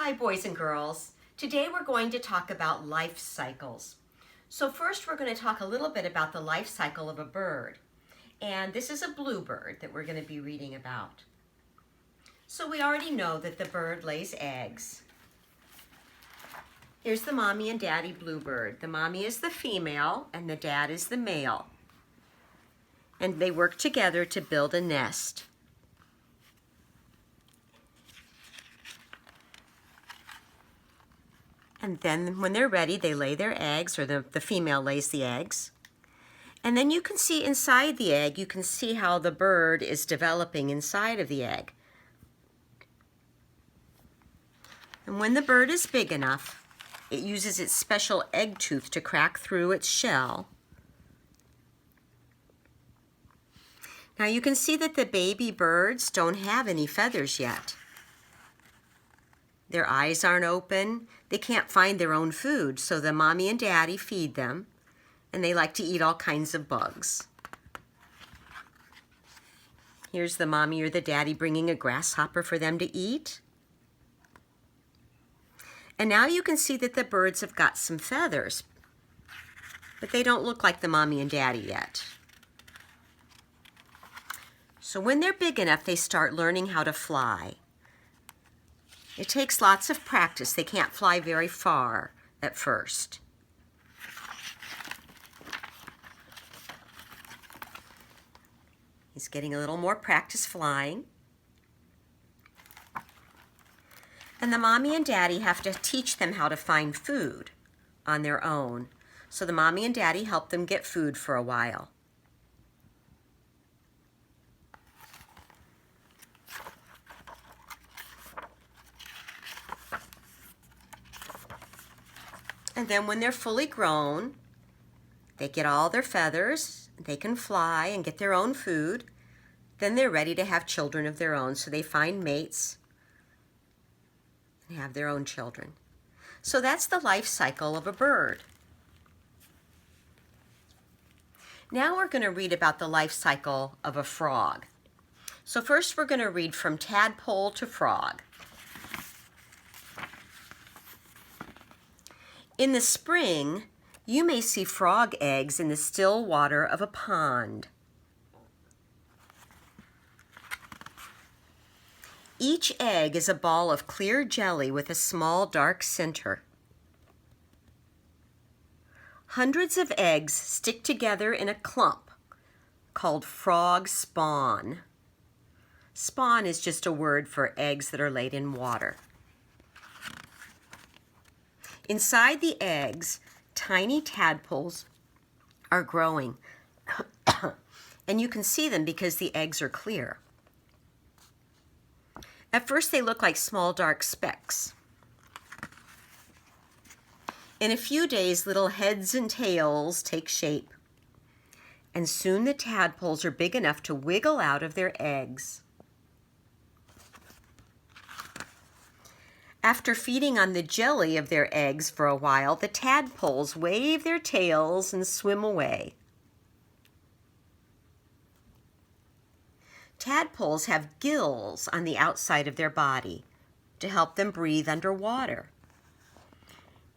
Hi, boys and girls. Today we're going to talk about life cycles. So first we're going to talk a little bit about the life cycle of a bird. And this is a bluebird that we're going to be reading about. So we already know that the bird lays eggs. Here's the mommy and daddy bluebird. The mommy is the female and the dad is the male. And they work together to build a nest. And then when they're ready, they lay their eggs, or the female lays the eggs. And then you can see inside the egg, you can see how the bird is developing inside of the egg. And when the bird is big enough, it uses its special egg tooth to crack through its shell. Now you can see that the baby birds don't have any feathers yet. Their eyes aren't open. They can't find their own food, so the mommy and daddy feed them, and they like to eat all kinds of bugs. Here's the mommy or the daddy bringing a grasshopper for them to eat. And now you can see that the birds have got some feathers, but they don't look like the mommy and daddy yet. So when they're big enough, they start learning how to fly. It takes lots of practice. They can't fly very far at first. He's getting a little more practice flying. And the mommy and daddy have to teach them how to find food on their own. So the mommy and daddy help them get food for a while. And then when they're fully grown, they get all their feathers, they can fly and get their own food. Then they're ready to have children of their own, so they find mates and have their own children. So that's the life cycle of a bird. Now we're going to read about the life cycle of a frog. So first we're going to read from tadpole to frog. In the spring, you may see frog eggs in the still water of a pond. Each egg is a ball of clear jelly with a small dark center. Hundreds of eggs stick together in a clump called frog spawn. Spawn is just a word for eggs that are laid in water. Inside the eggs, tiny tadpoles are growing. And you can see them because the eggs are clear. At first they look like small dark specks. In a few days, little heads and tails take shape. And soon the tadpoles are big enough to wiggle out of their eggs. After feeding on the jelly of their eggs for a while, the tadpoles wave their tails and swim away. Tadpoles have gills on the outside of their body to help them breathe underwater.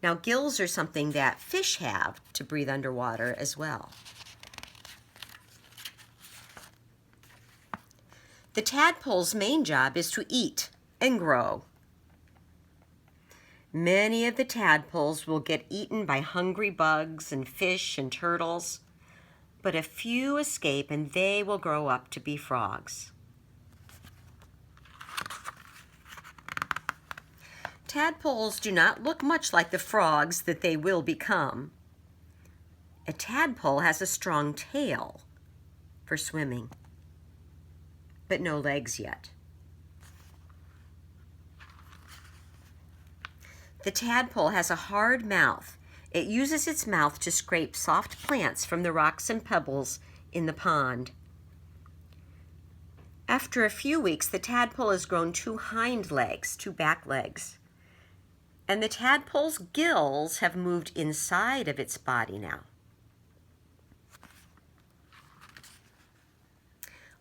Now, gills are something that fish have to breathe underwater as well. The tadpole's main job is to eat and grow. Many of the tadpoles will get eaten by hungry bugs and fish and turtles, but a few escape and they will grow up to be frogs. Tadpoles do not look much like the frogs that they will become. A tadpole has a strong tail for swimming, but no legs yet. The tadpole has a hard mouth. It uses its mouth to scrape soft plants from the rocks and pebbles in the pond. After a few weeks, the tadpole has grown two hind legs, two back legs. And the tadpole's gills have moved inside of its body now.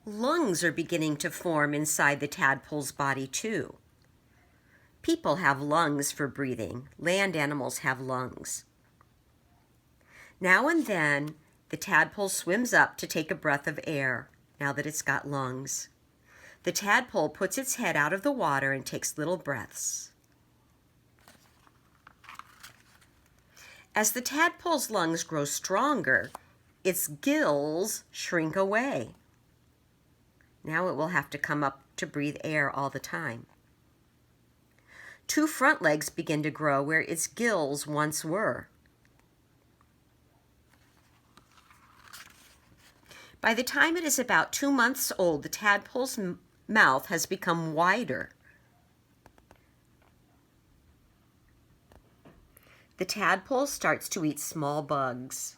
Lungs are beginning to form inside the tadpole's body too. People have lungs for breathing. Land animals have lungs. Now and then, the tadpole swims up to take a breath of air, now that it's got lungs. The tadpole puts its head out of the water and takes little breaths. As the tadpole's lungs grow stronger, its gills shrink away. Now it will have to come up to breathe air all the time. 2 front legs begin to grow where its gills once were. By the time it is about 2 months old, the tadpole's mouth has become wider. The tadpole starts to eat small bugs.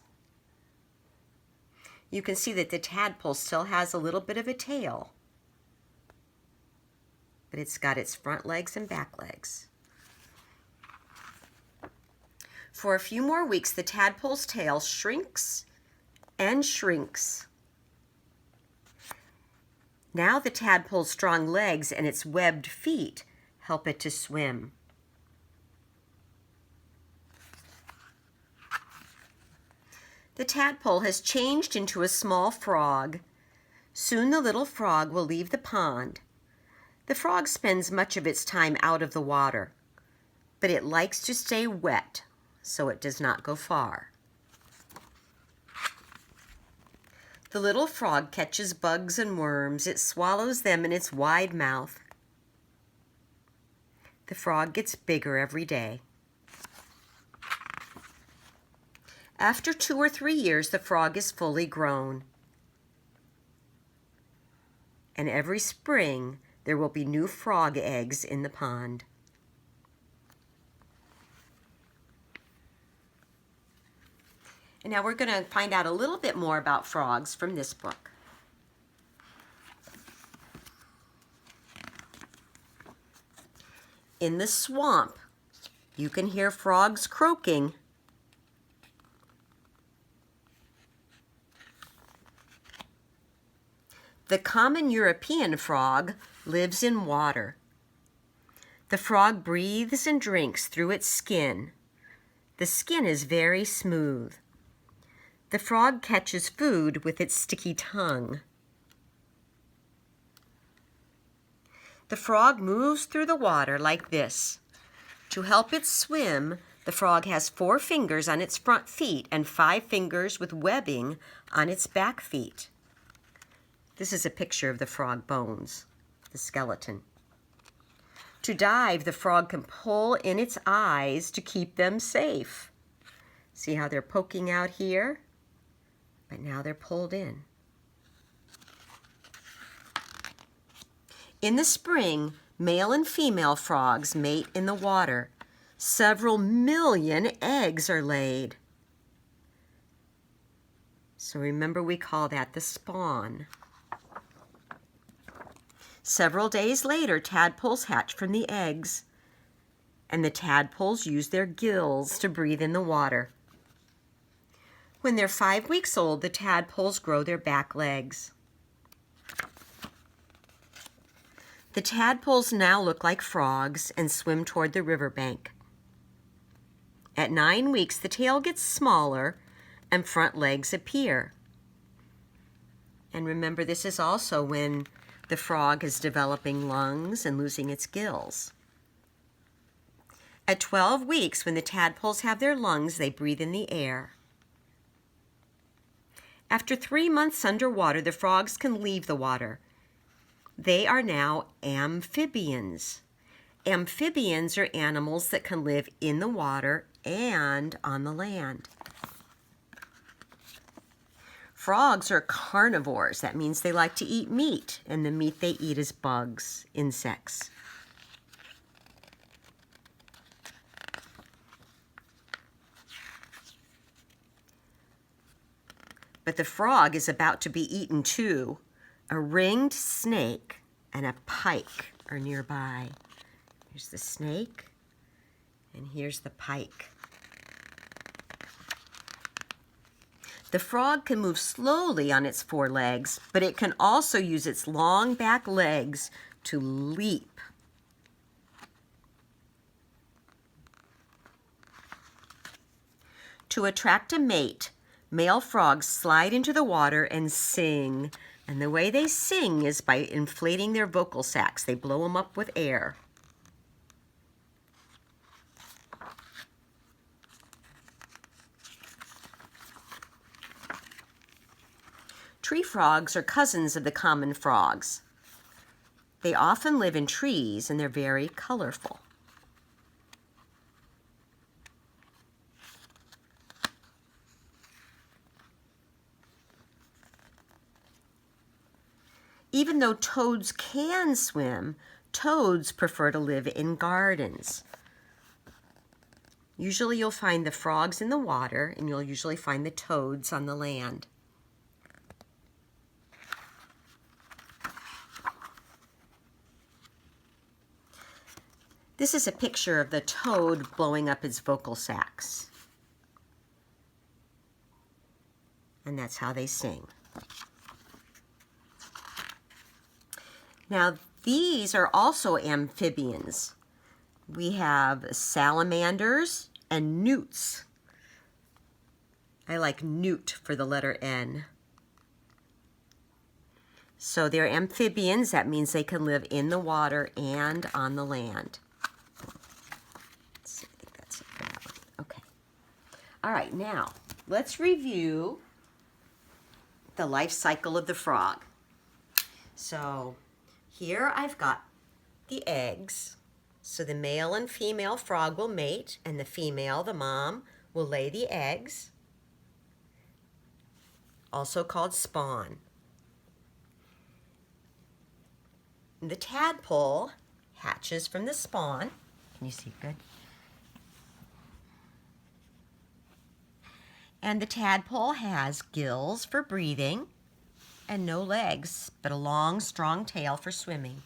You can see that the tadpole still has a little bit of a tail, but it's got its front legs and back legs. For a few more weeks, the tadpole's tail shrinks and shrinks. Now the tadpole's strong legs and its webbed feet help it to swim. The tadpole has changed into a small frog. Soon the little frog will leave the pond. The frog spends much of its time out of the water, but it likes to stay wet, so it does not go far. The little frog catches bugs and worms. It swallows them in its wide mouth. The frog gets bigger every day. After 2 or 3 years, the frog is fully grown. And every spring, there will be new frog eggs in the pond. And now we're going to find out a little bit more about frogs from this book. In the swamp, you can hear frogs croaking. The common European frog lives in water. The frog breathes and drinks through its skin. The skin is very smooth. The frog catches food with its sticky tongue. The frog moves through the water like this. To help it swim, the frog has 4 fingers on its front feet and 5 fingers with webbing on its back feet. This is a picture of the frog bones, the skeleton. To dive, the frog can pull in its eyes to keep them safe. See how they're poking out here? But now they're pulled in. In the spring, male and female frogs mate in the water. Several million eggs are laid. So remember, we call that the spawn. Several days later, tadpoles hatch from the eggs, and the tadpoles use their gills to breathe in the water. When they're 5 weeks old, the tadpoles grow their back legs. The tadpoles now look like frogs and swim toward the riverbank. At 9 weeks, the tail gets smaller and front legs appear. And remember, this is also when the frog is developing lungs and losing its gills. At 12 weeks, when the tadpoles have their lungs, they breathe in the air. After 3 months underwater, the frogs can leave the water. They are now amphibians. Amphibians are animals that can live in the water and on the land. Frogs are carnivores. That means they like to eat meat, and the meat they eat is bugs, insects. But the frog is about to be eaten too. A ringed snake and a pike are nearby. Here's the snake, and here's the pike. The frog can move slowly on its 4 legs, but it can also use its long back legs to leap. To attract a mate, male frogs slide into the water and sing. And the way they sing is by inflating their vocal sacs. They blow them up with air. Tree frogs are cousins of the common frogs. They often live in trees and they're very colorful. Even though toads can swim, toads prefer to live in gardens. Usually you'll find the frogs in the water and you'll usually find the toads on the land. This is a picture of the toad blowing up its vocal sacs. And that's how they sing. Now, these are also amphibians. We have salamanders and newts. I like newt for the letter N. So they're amphibians. That means they can live in the water and on the land. Let's see, I think that's it for that one. Okay. All right, now let's review the life cycle of the frog. So here I've got the eggs. So the male and female frog will mate, and the female, the mom, will lay the eggs, also called spawn. The tadpole hatches from the spawn. Can you see good? And the tadpole has gills for breathing and no legs, but a long, strong tail for swimming.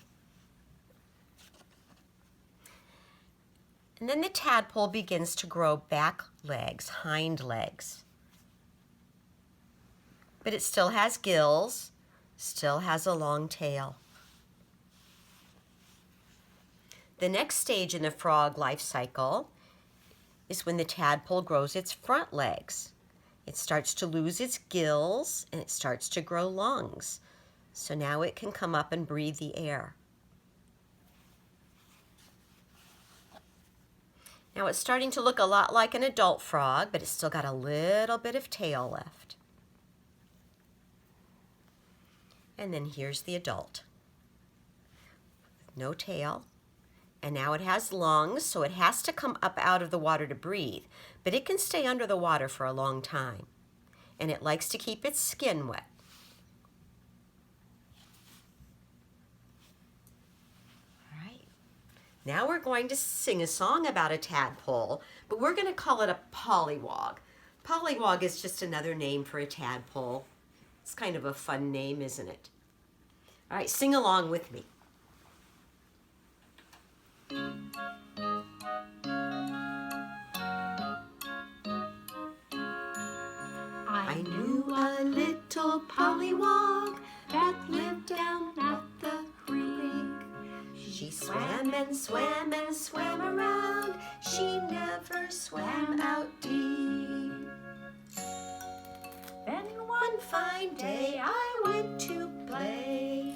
And then the tadpole begins to grow back legs, hind legs. But it still has gills, still has a long tail. The next stage in the frog life cycle is when the tadpole grows its front legs. It starts to lose its gills and it starts to grow lungs. So now it can come up and breathe the air. Now it's starting to look a lot like an adult frog, but it's still got a little bit of tail left. And then here's the adult. No tail. And now it has lungs, so it has to come up out of the water to breathe. But it can stay under the water for a long time. And it likes to keep its skin wet. All right. Now we're going to sing a song about a tadpole, but we're going to call it a pollywog. Pollywog is just another name for a tadpole. It's kind of a fun name, isn't it? All right, sing along with me. I knew a little pollywog that lived down at the creek. She swam and swam and swam around. She never swam out deep. Then one fine day I went to play.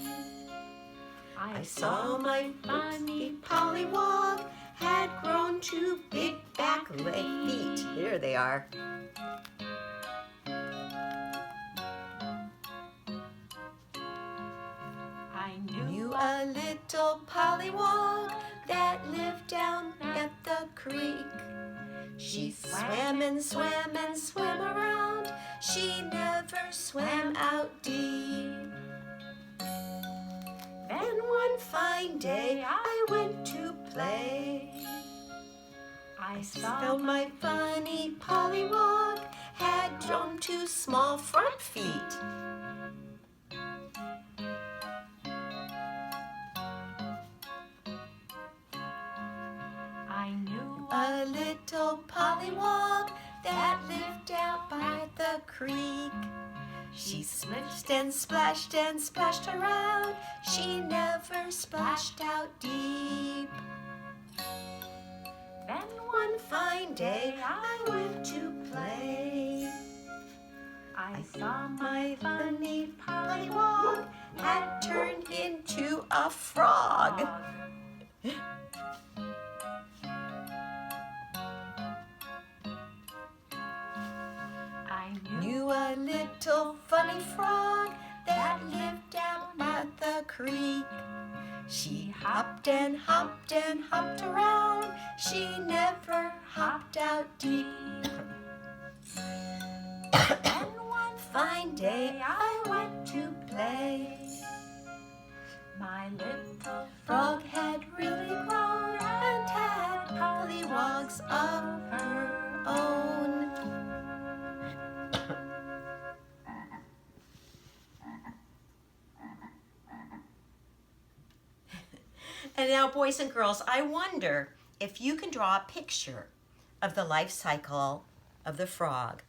I saw my funny pollywog had grown 2 big back feet. Here they are. I knew a little pollywog that lived down at the creek. She swam and swam and swam around. She never swam out deep. Then one fine day I went to play. I saw my funny pollywog had grown 2 small front feet. I knew a little pollywog that lived out by the creek. She splashed and splashed around. She never splashed out deep. Then one fine day I went to play. I saw my funny pollywog had turned into a frog. I Knew a little funny frog that lived down by the creek. She hopped and hopped and hopped around. She never hopped out deep. And one fine day I went to play. My little Frog had really grown and had pollywogs of her own. And now, boys and girls, I wonder if you can draw a picture of the life cycle of the frog,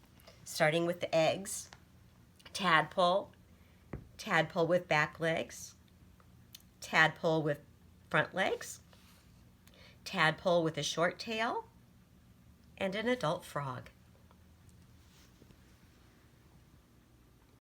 starting with the eggs, tadpole, tadpole with back legs, tadpole with front legs, tadpole with a short tail, and an adult frog.